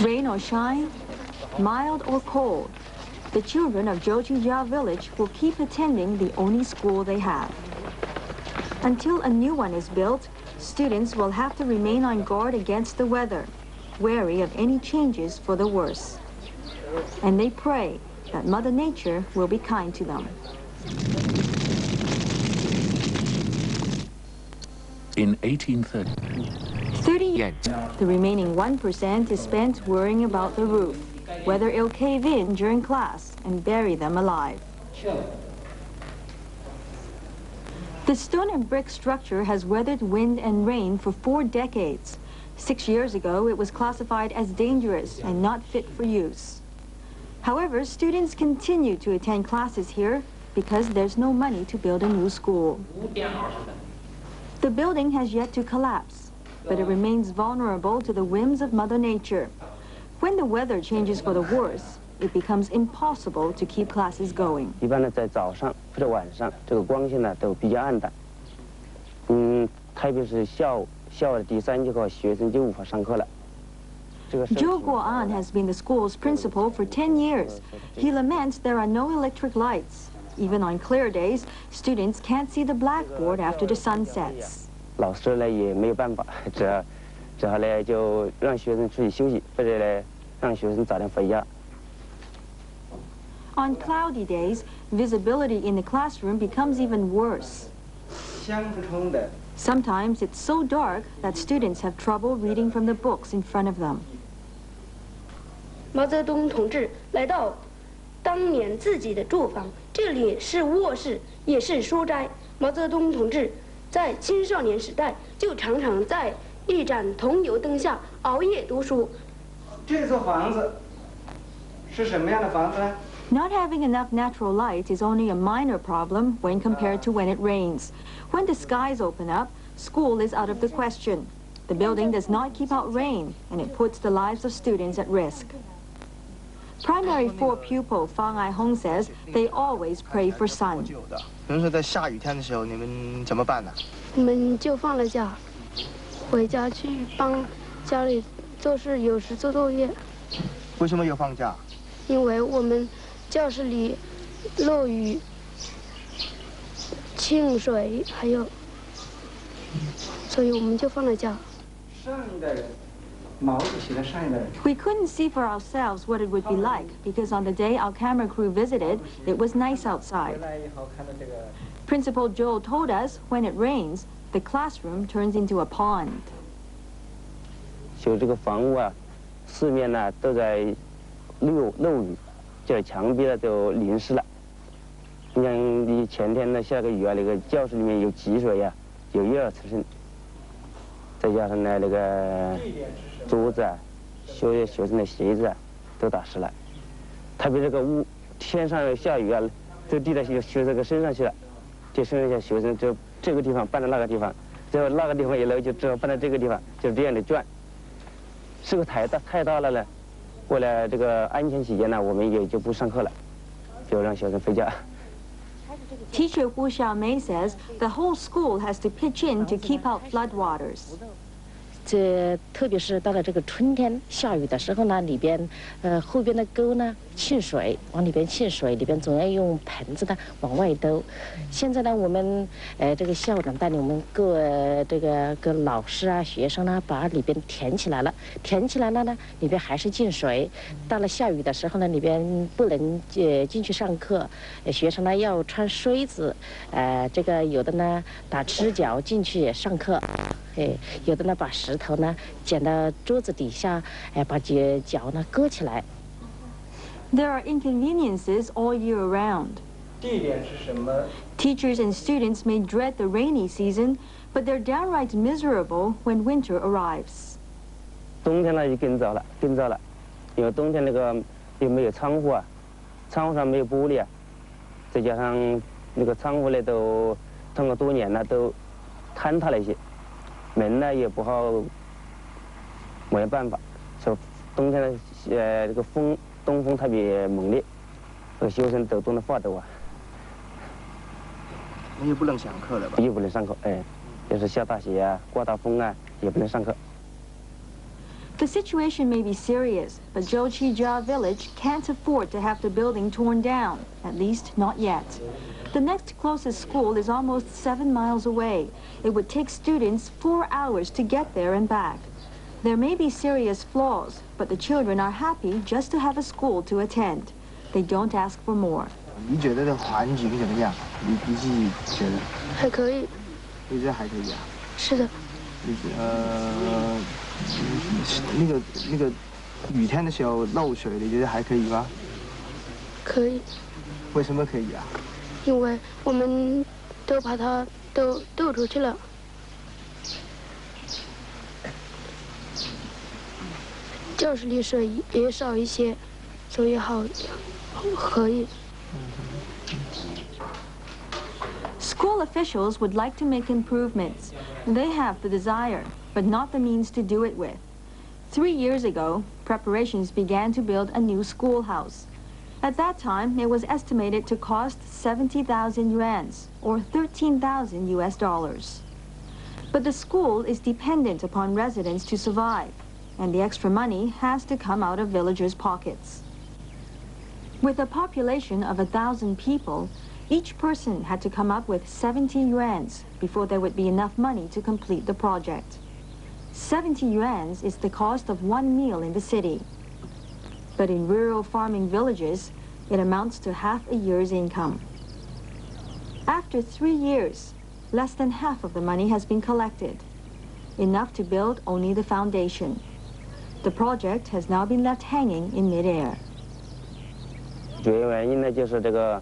Rain or shine, mild or cold, the children of Zhoujia village will keep attending the only school they have. Until a new one is built, students will have to remain on guard against the weather, wary of any changes for the worse. And they pray that Mother Nature will be kind to them. In 1830, 30 years, the remaining 1% is spent worrying about the roof, whether it'll cave in during class and bury them alive. The stone and brick structure has weathered wind and rain for 4 decades. 6 years ago, it was classified as dangerous and not fit for use. However, students continue to attend classes here because there's no money to build a new school. The building has yet to collapse, but it remains vulnerable to the whims of Mother Nature. When the weather changes for the worse, it becomes impossible to keep classes going. 一般呢，在早上或者晚上，这个光线呢都比较暗淡。特别是下午的第3节课，学生就无法上课了。Zhou Guo'an has been the school's principal for 10 years. He laments there are no electric lights. Even on clear days, students can't see the blackboard after the sun sets. 老师呢也没有办法，只好呢就让学生出去休息，或者呢让学生早点回家。On cloudy days, visibility in the classroom becomes even worse. Sometimes it's so dark that students have trouble reading from the books in front of them. 毛泽东同志来到当年自己的住房，这里是卧室，也是书斋。毛泽东同志在青少年时代就常常在一盏桐油灯下熬夜读书。这座房子是什么样的房子呢？ Not having enough natural light is only a minor problem when compared to when it rains. When the skies open up, school is out of the question. The building does not keep out rain, and it puts the lives of students at risk. Primary 4 pupil Fang Aihong says they always pray for sun. 比如说在下雨天的时候，你们怎么办呢？我们就放了假，回家去帮家里做事，有时做作业。为什么要放假？因为我们教室里漏雨、浸水，还有，所以我们就放了假。上一代人。 We couldn't see for ourselves what it would be like because on the day our camera crew visited, it was nice outside. Principal Joel told us when it rains, the classroom turns into a pond. 修这个房屋啊，四面呢都在漏雨，这墙壁呢都淋湿了。你像你前天呢下个雨啊，那个教室里面有积水呀，有1、2次性，再加上呢那个。 桌子啊，学生的鞋子啊，都打湿了。特别这个天上下雨啊，都滴到学生的身上去了。就剩下学生就这个地方搬到那个地方，最后那个地方一漏就只好搬到这个地方，就这样的转。这个太大了呢，为了这个安全起见呢，我们也就不上课了，就让学生回家。 Teacher Hu Xiaomei says the whole school has to pitch in to keep out floodwaters. 特别是到了这个春天下雨的时候呢，里边后边的沟呢沁水，往里边沁水，里边总要用盆子呢往外兜。现在呢，我们这个校长带领我们各老师啊、学生呢，把里边填起来了。填起来了呢，里边还是进水。到了下雨的时候呢，里边不能进去上课，学生呢要穿靴子，这个有的呢打赤脚进去上课。 有的呢把石头呢捡到桌子底下，把脚呢搁起来。There are inconveniences all year round. 地点是什么？ Teachers and students may dread the rainy season, but they're downright miserable when winter arrives. 冬天呢就更糟了，因为冬天那个又没有窗户啊，窗户上没有玻璃啊，再加上那个窗户呢都通过多年了都坍塌了一些。 门呢也不好，没有办法。说冬天呢，这个东风特别猛烈，这个学生都冻得发抖啊。也不能上课了吧？也不能上课，就是下大雪啊，刮大风啊，也不能上课。The situation may be serious, but Zhouqijia village can't afford to have the building torn down, at least not yet. The next closest school is almost 7 miles away. It would take students 4 hours to get there and back. There may be serious flaws, but the children are happy just to have a school to attend. They don't ask for more. 你觉得这环境怎么样？你自己觉得？还可以。你觉得还可以啊？是的。那个雨天的时候漏水，你觉得还可以吗？可以。为什么可以啊？因为我们都把它都斗出去了。教室里水也少一些，所以可以。School officials would like to make improvements. They have the desire, but not the means to do it with. 3 years ago, preparations began to build a new schoolhouse. At that time, it was estimated to cost 70,000 yuan, or $13,000 US. But the school is dependent upon residents to survive, and the extra money has to come out of villagers' pockets. With a population of 1,000 people, each person had to come up with 70 yuan before there would be enough money to complete the project. 70 yuan is the cost of 1 meal in the city. But in rural farming villages, it amounts to half a year's income. After 3 years, less than half of the money has been collected, enough to build only the foundation. The project has now been left hanging in mid-air. 主要原因呢，就是这个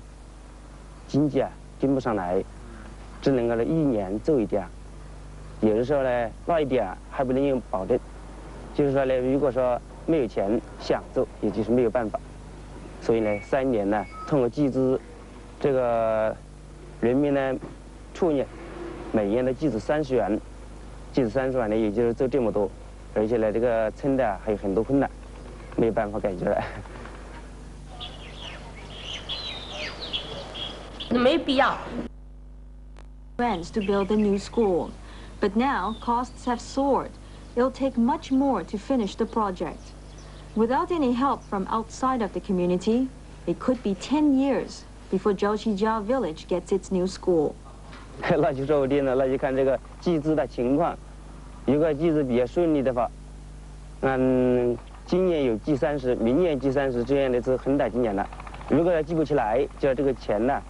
经济跟不上来，只能够1年做一点，有的时候呢，那一点还不能有保证。就是说呢，如果说没有钱想做，也就是没有办法。所以呢，3年呢，通过集资，这个人民呢，处呢，每年的集资30元，集资30元呢，也就是做这么多。而且呢，这个村的还有很多困难，没有办法解决了。没必要。 Friends to build a new school, but now costs have soared. It'll take much more to finish the project. Without any help from outside of the community, it could be 10 years before Zhouqijia village gets its new school. 那就说不定了，那就看这个集资的情况。如果集资比较顺利的话，今年有G30，明年G30，这样的是很大今年了。如果要集不起来，就这个钱呢，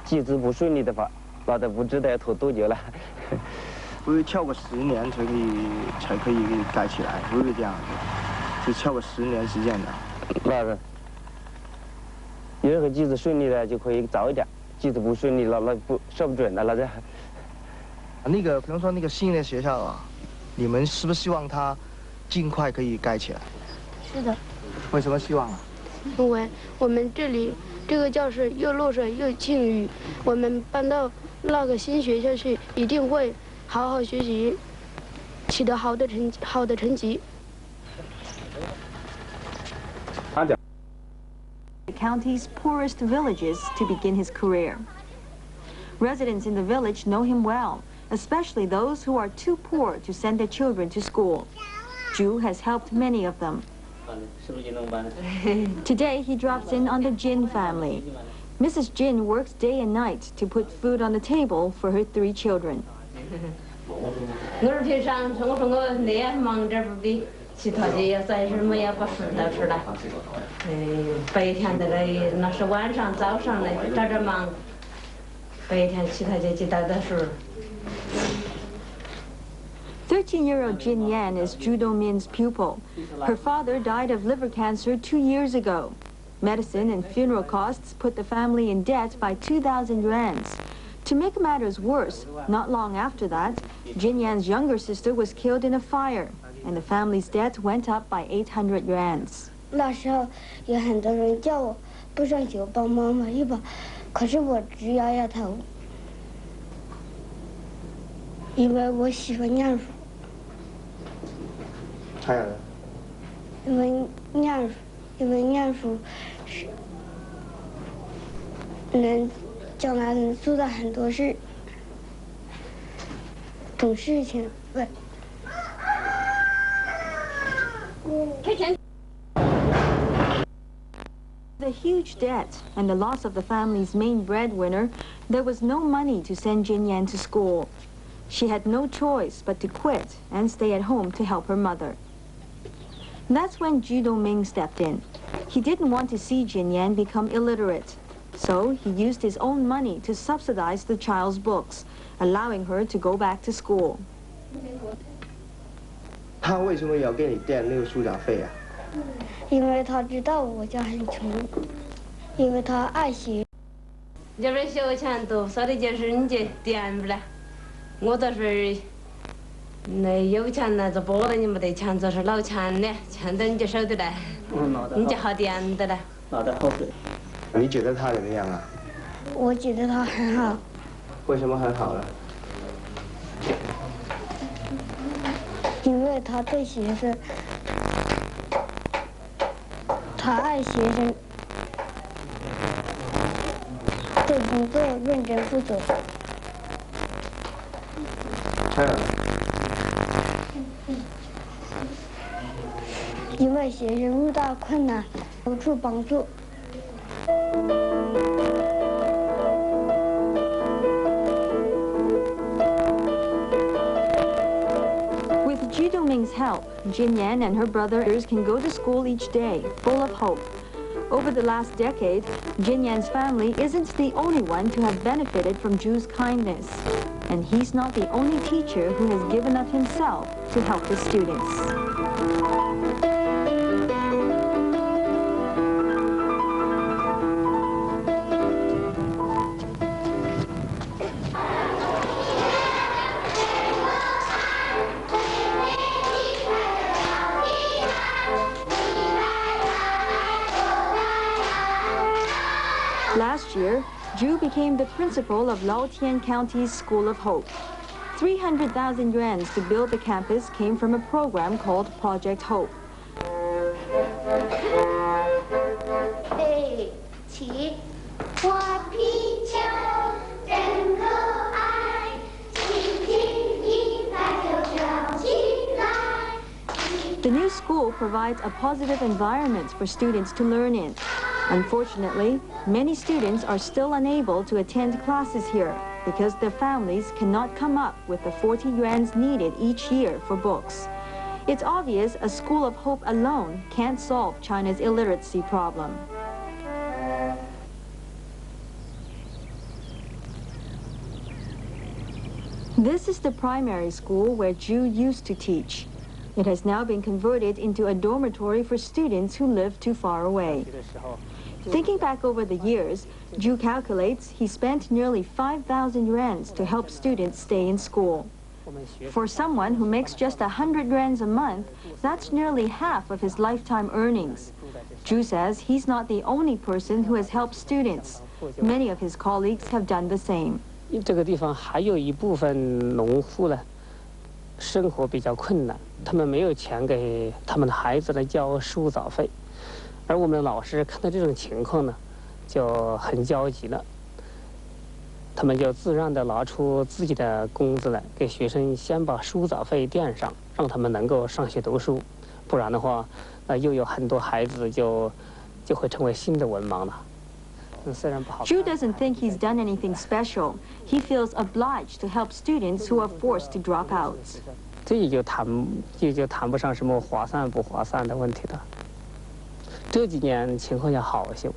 集资不顺利的话，那都不知道要拖多久了。会超过10年才可以盖起来，会不会这样？就超过10年时间的。那是，有时候集资顺利的就可以早一点，集资不顺利了，那不说不准了，那这。那个，比方说那个新的学校啊，你们是不是希望它尽快可以盖起来？是的。为什么希望啊？因为我们这里这个教室又落水又浸雨，我们搬到那个新学校去，一定会好好学习，取得好的成绩。The county's poorest villages to begin his career. Residents in the village know him well, especially those who are too poor to send their children to school. Zhu has helped many of them. Today, he drops in on the Jin family. Mrs. Jin works day and night to put food on the table for her 3 children. 其他的也暂时没有把fru头吃了，白天的嘞那是晚上早上嘞这忙，白天其他就到的时候。13-year-old Jin Yan is Zhu Dongmin's pupil. Her father died of liver cancer 2 years ago. Medicine and funeral costs put the family in debt by 2,000 yuan. To make matters worse, not long after that, Jin Yan's younger sister was killed in a fire, and the family's debt went up by 800 yuan. 那时候有很多人叫我不上学帮妈妈一把，可是我直摇摇头，因为我喜欢念书。还有呢？因为念书是将来能做到很多事，懂事情。对。The huge debt and the loss of the family's main breadwinner, there was no money to send Jinyan to school. She had no choice but to quit and stay at home to help her mother. That's when Zhu Dongming stepped in. He didn't want to see Jinyan become illiterate, so he used his own money to subsidize the child's books, allowing her to go back to school. 他为什么要给你垫那个书讲费啊？因为他知道我家很穷，因为他爱学。这边小钱多少的就是你就垫不了，我倒是那有钱了就拨了，你没得钱就是老钱的，钱到你就收得来，你就好垫的了。拿得好的。你觉得他怎么样啊？我觉得他很好。为什么很好呢？因为他对学生，他爱学生，对工作认真负责。还有呢？因为学生遇到困难，求助帮助。With Zhu Dongming's help, Jinyan and her brothers can go to school each day, full of hope. Over the last decade, Jinyan's family isn't the only one to have benefited from Zhu's kindness. And he's not the only teacher who has given of himself to help his students. Last year, Zhu became the principal of Laotian County's School of Hope. 300,000 yuan to build the campus came from a program called Project Hope. The new school provides a positive environment for students to learn in. Unfortunately, many students are still unable to attend classes here because their families cannot come up with the 40 yuan needed each year for books. It's obvious a School of Hope alone can't solve China's illiteracy problem. This is the primary school where Zhu used to teach. It has now been converted into a dormitory for students who live too far away. Thinking back over the years, Zhu calculates he spent nearly 5,000 yuan to help students stay in school. For someone who makes just 100 yuan a month, that's nearly half of his lifetime earnings. Zhu says he's not the only person who has helped students. Many of his colleagues have done the same. 这个地方还有一部分农户呢，生活比较困难，他们没有钱给他们的孩子来交书早费。 而我们的老师看到这种情况呢，就很焦急了。他们就自愿地拿出自己的工资来，给学生先把书早费垫上，让他们能够上学读书。不然的话，又有很多孩子就会成为新的文盲了。虽然不好。Zhu doesn't think he's done anything special. He feels obliged to help students who are forced to drop out. 这也就谈不上什么划算不划算的问题了。 这几年情况要好一些，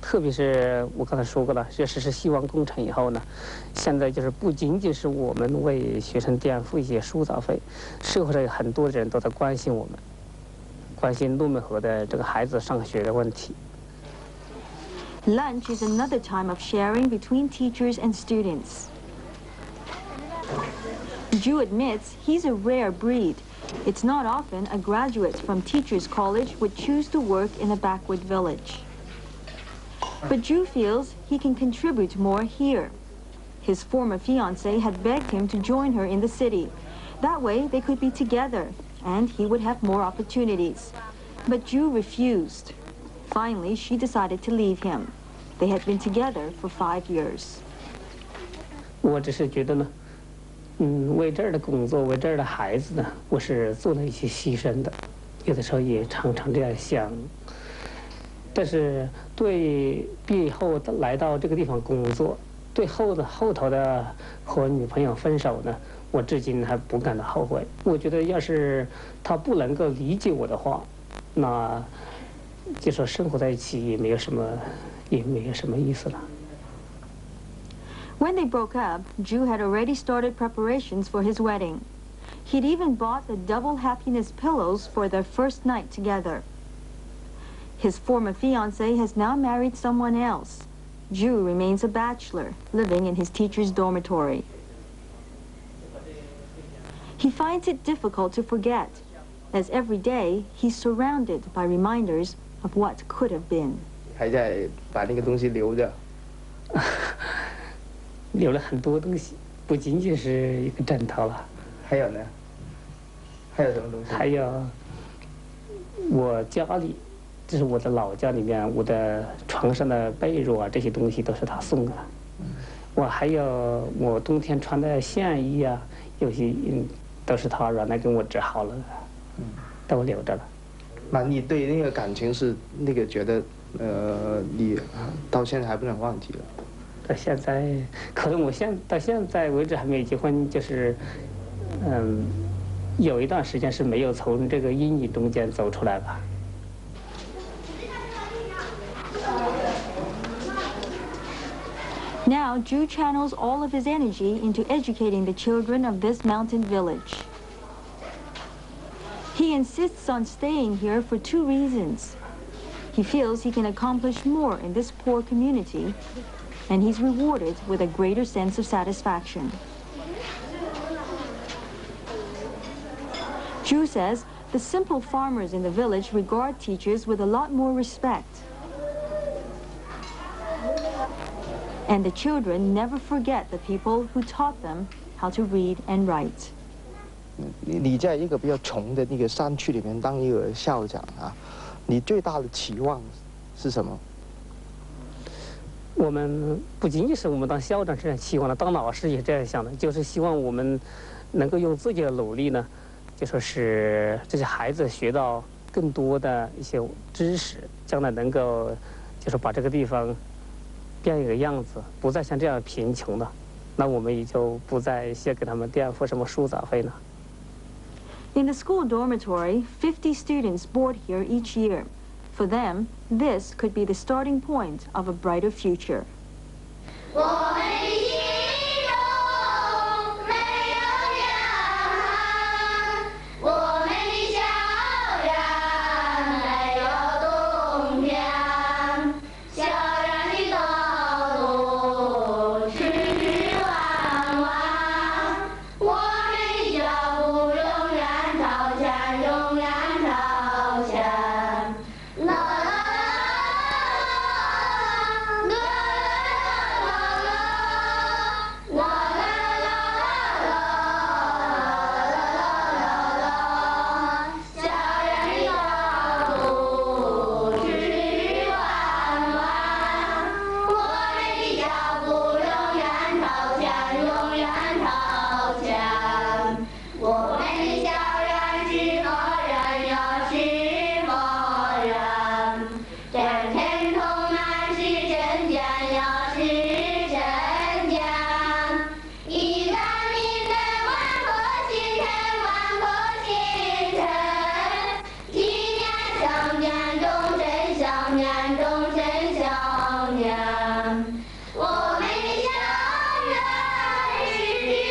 特别是我刚才说过了，这实施希望工程以后呢，现在就是不仅仅是我们为学生垫付一些书早费，社会上有很多人都在关心我们，关心陆美河的这个孩子上学的问题。 Lunch is another time of sharing between teachers and students. Zhu admits he's a rare breed. It's not often a graduate from Teachers College would choose to work in a backward village. But Zhu feels he can contribute more here. His former fiancée had begged him to join her in the city. That way they could be together, and he would have more opportunities. But Zhu refused. Finally, she decided to leave him. They had been together for 5 years. 我只是觉得呢。 为这儿的工作，为这儿的孩子呢，我是做了一些牺牲的，有的时候也常常这样想。但是对毕业后来到这个地方工作，对后头的和女朋友分手呢，我至今还不感到后悔。我觉得要是他不能够理解我的话，那就说生活在一起也没有什么意思了。When they broke up, Drew had already started preparations for his wedding. He'd even bought the double happiness pillows for their first night together. His former fiancée has now married someone else. Drew remains a bachelor, living in his teacher's dormitory. He finds it difficult to forget, as every day he's surrounded by reminders of what could have been. 还在把那个东西留着。留了很多东西，不仅仅是一个枕头了。还有呢？还有什么东西？还有我家里，这是我的老家里面，我的床上的被褥啊，这些东西都是他送的。我还有我冬天穿的线衣啊，有些都是他原来给我织好了的，都留着了。那你对那个感情是那个觉得你到现在还不能忘记了？到现在，可能到现在为止还没有结婚，就是有一段时间是没有从这个阴影中间走出来吧。Now, Drew channels all of his energy into educating the children of this mountain village. He insists on staying here for 2 reasons. He feels he can accomplish more in this poor community, and he's rewarded with a greater sense of satisfaction. Drew says the simple farmers in the village regard teachers with a lot more respect. And the children never forget the people who taught them how to read and write. 你在一个比较穷的那个山区里面当一个校长啊，你最大的期望是什么？我们不仅仅是我们当校长这样期望的，当老师也这样想的，就是希望我们能够用自己的努力呢，就说是这些孩子学到更多的一些知识，将来能够就是把这个地方变一个样子，不再像这样贫穷了，那我们也就不再需要给他们垫付什么书杂费了。In the school dormitory, 50 students board here each year. For them, this could be the starting point of a brighter future.